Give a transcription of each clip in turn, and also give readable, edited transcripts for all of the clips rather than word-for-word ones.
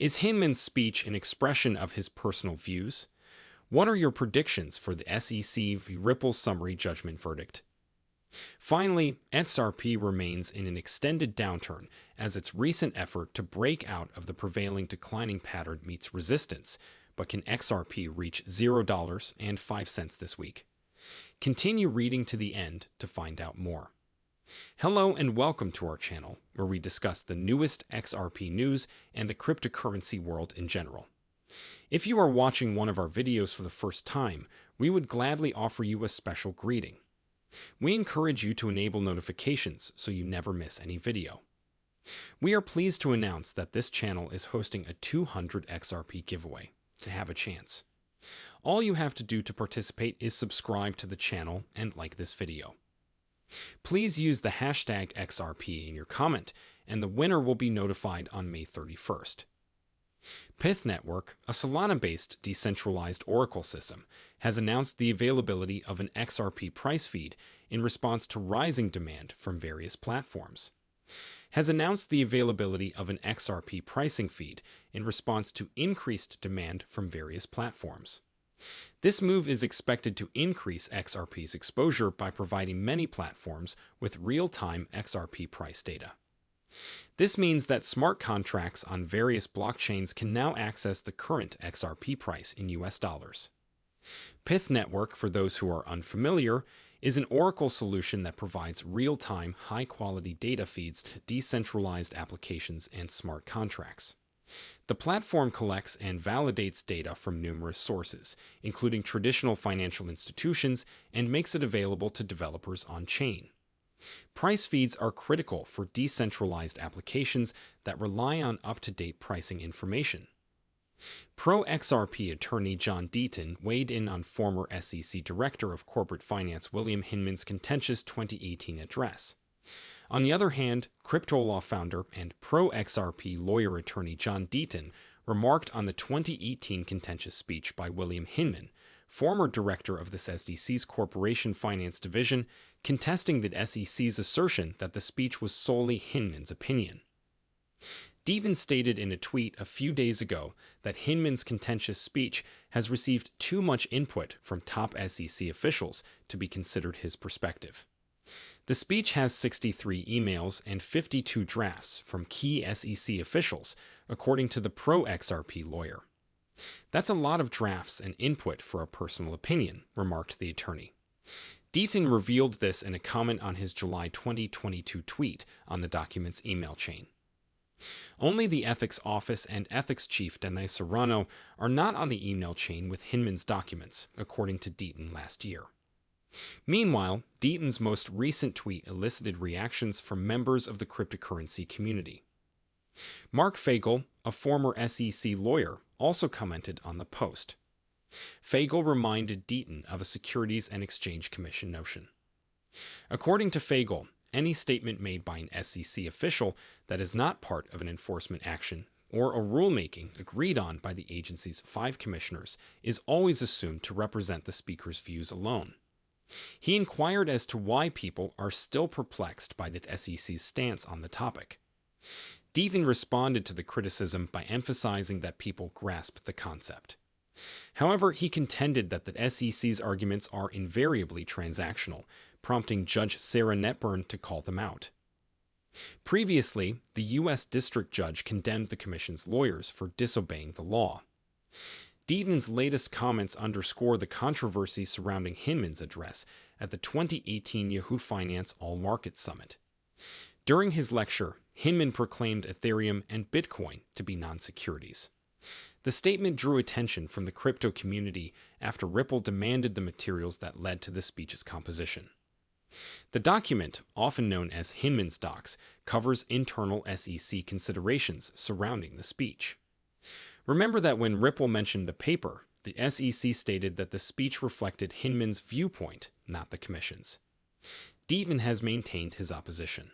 Is Hinman's speech an expression of his personal views? What are your predictions for the SEC v. Ripple summary judgment verdict? Finally, XRP remains in an extended downturn as its recent effort to break out of the prevailing declining pattern meets resistance, but can XRP reach $0.05 this week? Continue reading to the end to find out more. Hello and welcome to our channel, where we discuss the newest XRP news and the cryptocurrency world in general. If you are watching one of our videos for the first time, we would gladly offer you a special greeting. We encourage you to enable notifications so you never miss any video. We are pleased to announce that this channel is hosting a 200 XRP giveaway. To have a chance, all you have to do to participate is subscribe to the channel and like this video. Please use the hashtag XRP in your comment, and the winner will be notified on May 31st. Pyth Network, a Solana-based decentralized oracle system, has announced the availability of an XRP price feed in response to rising demand from various platforms. Has announced the availability of an XRP pricing feed in response to increased demand from various platforms. This move is expected to increase XRP's exposure by providing many platforms with real-time XRP price data. This means that smart contracts on various blockchains can now access the current XRP price in US dollars. Pyth Network, for those who are unfamiliar, is an oracle solution that provides real-time, high-quality data feeds to decentralized applications and smart contracts. The platform collects and validates data from numerous sources, including traditional financial institutions, and makes it available to developers on-chain. Price feeds are critical for decentralized applications that rely on up-to-date pricing information. Pro-XRP attorney John Deaton weighed in on former SEC Director of Corporate Finance William Hinman's contentious 2018 address. On the other hand, crypto law founder and pro-XRP lawyer attorney John Deaton remarked on the 2018 contentious speech by William Hinman, former director of the SEC's Corporation Finance Division, contesting the SEC's assertion that the speech was solely Hinman's opinion. Deaton stated in a tweet a few days ago that Hinman's contentious speech has received too much input from top SEC officials to be considered his perspective. The speech has 63 emails and 52 drafts from key SEC officials, according to the pro-XRP lawyer. That's a lot of drafts and input for a personal opinion, remarked the attorney. Deaton revealed this in a comment on his July 2022 tweet on the document's email chain. Only the Ethics Office and Ethics Chief Dennis Serrano are not on the email chain with Hinman's documents, according to Deaton last year. Meanwhile, Deaton's most recent tweet elicited reactions from members of the cryptocurrency community. Mark Fagel, a former SEC lawyer, also commented on the post. Fagel reminded Deaton of a Securities and Exchange Commission notion. According to Fagel, any statement made by an SEC official that is not part of an enforcement action or a rulemaking agreed on by the agency's 5 commissioners is always assumed to represent the speaker's views alone. He inquired as to why people are still perplexed by the SEC's stance on the topic. Deaton responded to the criticism by emphasizing that people grasp the concept. However, he contended that the SEC's arguments are invariably transactional, prompting Judge Sarah Netburn to call them out. Previously, the U.S. District Judge condemned the Commission's lawyers for disobeying the law. Deaton's latest comments underscore the controversy surrounding Hinman's address at the 2018 Yahoo Finance All Markets Summit. During his lecture, Hinman proclaimed Ethereum and Bitcoin to be non-securities. The statement drew attention from the crypto community after Ripple demanded the materials that led to the speech's composition. The document, often known as Hinman's Docs, covers internal SEC considerations surrounding the speech. Remember that when Ripple mentioned the paper, the SEC stated that the speech reflected Hinman's viewpoint, not the Commission's. Deaton has maintained his opposition.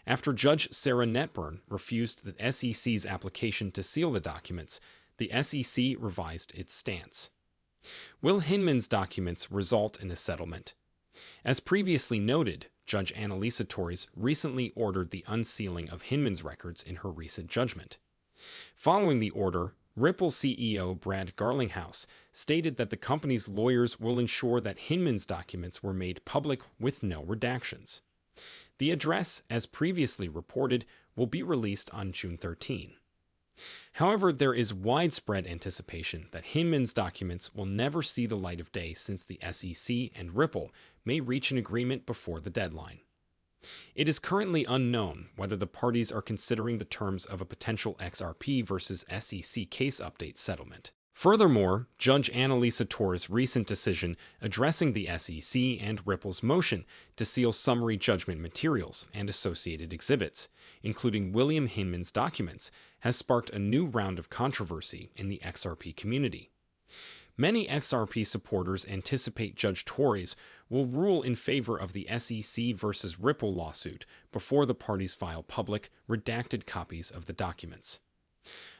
After Judge Sarah Netburn refused the SEC's application to seal the documents, the SEC revised its stance. Will Hinman's documents result in a settlement? As previously noted, Judge Annalisa Torres recently ordered the unsealing of Hinman's records in her recent judgment. Following the order, Ripple CEO Brad Garlinghouse stated that the company's lawyers will ensure that Hinman's documents were made public with no redactions. The address, as previously reported, will be released on June 13. However, there is widespread anticipation that Hinman's documents will never see the light of day since the SEC and Ripple may reach an agreement before the deadline. It is currently unknown whether the parties are considering the terms of a potential XRP versus SEC case update settlement. Furthermore, Judge Annalisa Torres' recent decision addressing the SEC and Ripple's motion to seal summary judgment materials and associated exhibits, including William Hinman's documents, has sparked a new round of controversy in the XRP community. Many XRP supporters anticipate Judge Torres will rule in favor of the SEC versus Ripple lawsuit before the parties file public, redacted copies of the documents.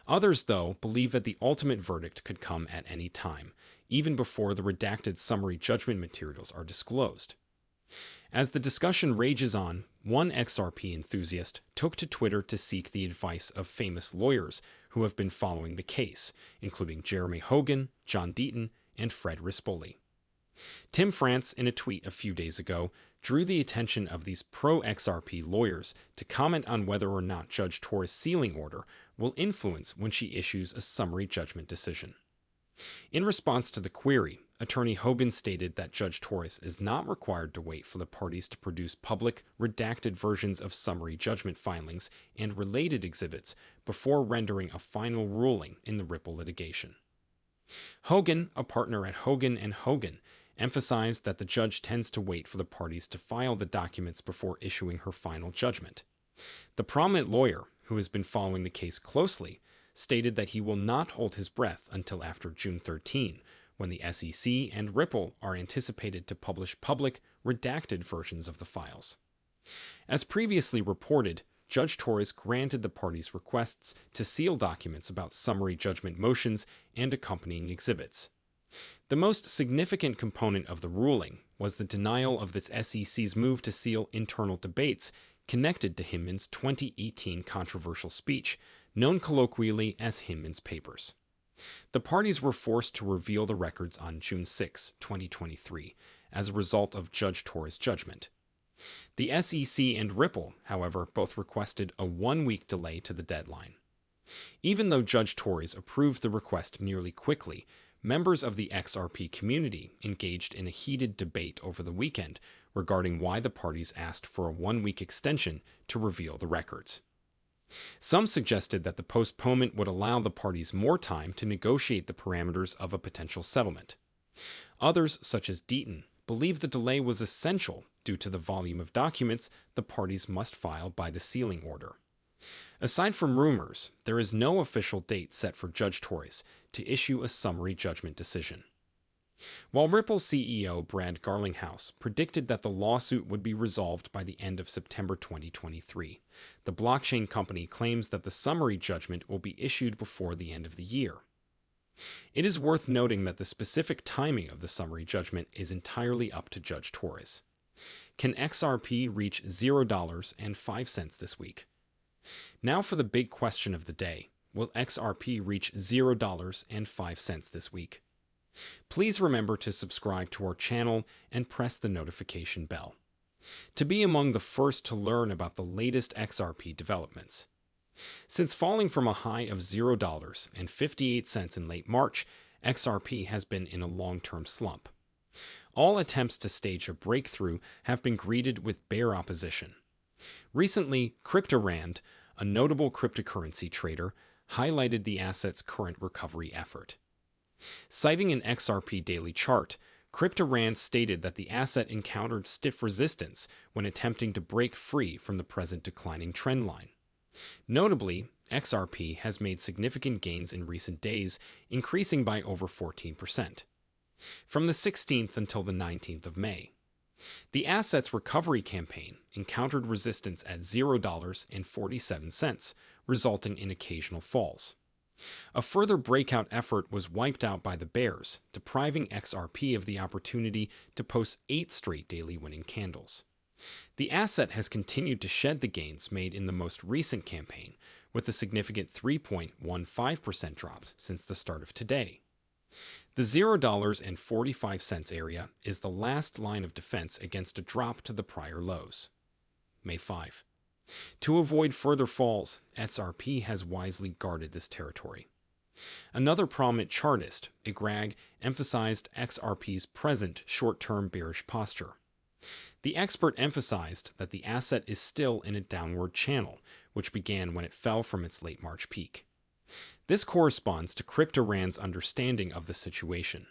Others, though, believe that the ultimate verdict could come at any time, even before the redacted summary judgment materials are disclosed. As the discussion rages on, one XRP enthusiast took to Twitter to seek the advice of famous lawyers who have been following the case, including Jeremy Hogan, John Deaton, and Fred Rispoli. Tim France, in a tweet a few days ago, drew the attention of these pro-XRP lawyers to comment on whether or not Judge Torres' sealing order will influence when she issues a summary judgment decision. In response to the query, Attorney Hogan stated that Judge Torres is not required to wait for the parties to produce public, redacted versions of summary judgment filings and related exhibits before rendering a final ruling in the Ripple litigation. Hogan, a partner at Hogan & Hogan, emphasized that the judge tends to wait for the parties to file the documents before issuing her final judgment. The prominent lawyer, who has been following the case closely, stated that he will not hold his breath until after June 13, when the SEC and Ripple are anticipated to publish public, redacted versions of the files. As previously reported, Judge Torres granted the parties' requests to seal documents about summary judgment motions and accompanying exhibits. The most significant component of the ruling was the denial of the SEC's move to seal internal debates connected to Hinman's 2018 controversial speech, known colloquially as Hinman's Papers. The parties were forced to reveal the records on June 6, 2023, as a result of Judge Torres' judgment. The SEC and Ripple, however, both requested a one-week delay to the deadline. Even though Judge Torres approved the request nearly quickly, members of the XRP community engaged in a heated debate over the weekend regarding why the parties asked for a one-week extension to reveal the records. Some suggested that the postponement would allow the parties more time to negotiate the parameters of a potential settlement. Others, such as Deaton, believe the delay was essential due to the volume of documents the parties must file by the sealing order. Aside from rumors, there is no official date set for Judge Torres to issue a summary judgment decision. While Ripple CEO Brad Garlinghouse predicted that the lawsuit would be resolved by the end of September 2023, the blockchain company claims that the summary judgment will be issued before the end of the year. It is worth noting that the specific timing of the summary judgment is entirely up to Judge Torres. Can XRP reach $0.05 this week? Now for the big question of the day. Will XRP reach $0.05 this week? Please remember to subscribe to our channel and press the notification bell to be among the first to learn about the latest XRP developments. Since falling from a high of $0.58 in late March, XRP has been in a long-term slump. All attempts to stage a breakthrough have been greeted with bear opposition. Recently, CryptoRand, a notable cryptocurrency trader, highlighted the asset's current recovery effort. Citing an XRP daily chart, CryptoRand stated that the asset encountered stiff resistance when attempting to break free from the present declining trend line. Notably, XRP has made significant gains in recent days, increasing by over 14%. From the 16th until the 19th of May. The asset's recovery campaign encountered resistance at $0.47, resulting in occasional falls. A further breakout effort was wiped out by the bears, depriving XRP of the opportunity to post 8 straight daily winning candles. The asset has continued to shed the gains made in the most recent campaign, with a significant 3.15% drop since the start of today. The $0.45 area is the last line of defense against a drop to the prior lows. May 5. To avoid further falls, XRP has wisely guarded this territory. Another prominent chartist, Igrag, emphasized XRP's present short-term bearish posture. The expert emphasized that the asset is still in a downward channel, which began when it fell from its late March peak. This corresponds to CryptoRand's understanding of the situation.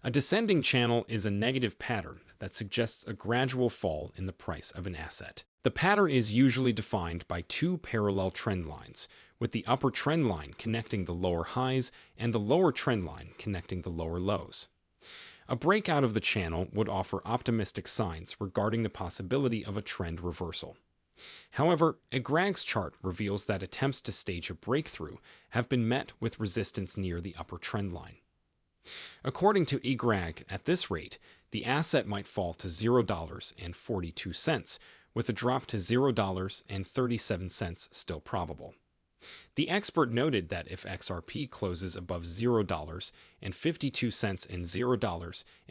A descending channel is a negative pattern that suggests a gradual fall in the price of an asset. The pattern is usually defined by two parallel trend lines, with the upper trend line connecting the lower highs and the lower trend line connecting the lower lows. A breakout of the channel would offer optimistic signs regarding the possibility of a trend reversal. However, Igrag's chart reveals that attempts to stage a breakthrough have been met with resistance near the upper trend line. According to Igrag, at this rate, the asset might fall to $0.42, with a drop to $0.37 still probable. The expert noted that if XRP closes above $0.52 and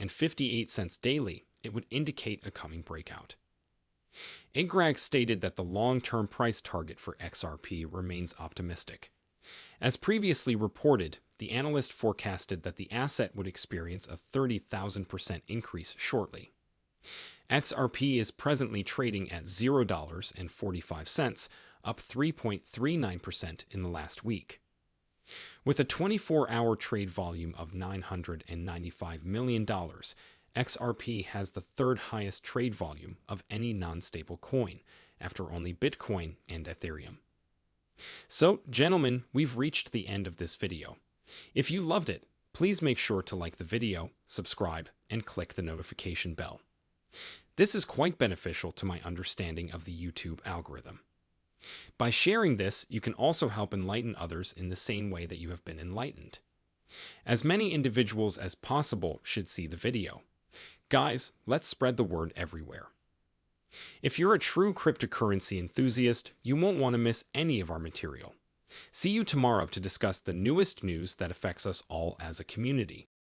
$0.58 daily, it would indicate a coming breakout. Igrag stated that the long-term price target for XRP remains optimistic. As previously reported, the analyst forecasted that the asset would experience a 30,000% increase shortly. XRP is presently trading at $0.45, up 3.39% in the last week. With a 24-hour trade volume of $995 million, XRP has the third highest trade volume of any non-stable coin, after only Bitcoin and Ethereum. So, gentlemen, we've reached the end of this video. If you loved it, please make sure to like the video, subscribe, and click the notification bell. This is quite beneficial to my understanding of the YouTube algorithm. By sharing this, you can also help enlighten others in the same way that you have been enlightened. As many individuals as possible should see the video. Guys, let's spread the word everywhere. If you're a true cryptocurrency enthusiast, you won't want to miss any of our material. See you tomorrow to discuss the newest news that affects us all as a community.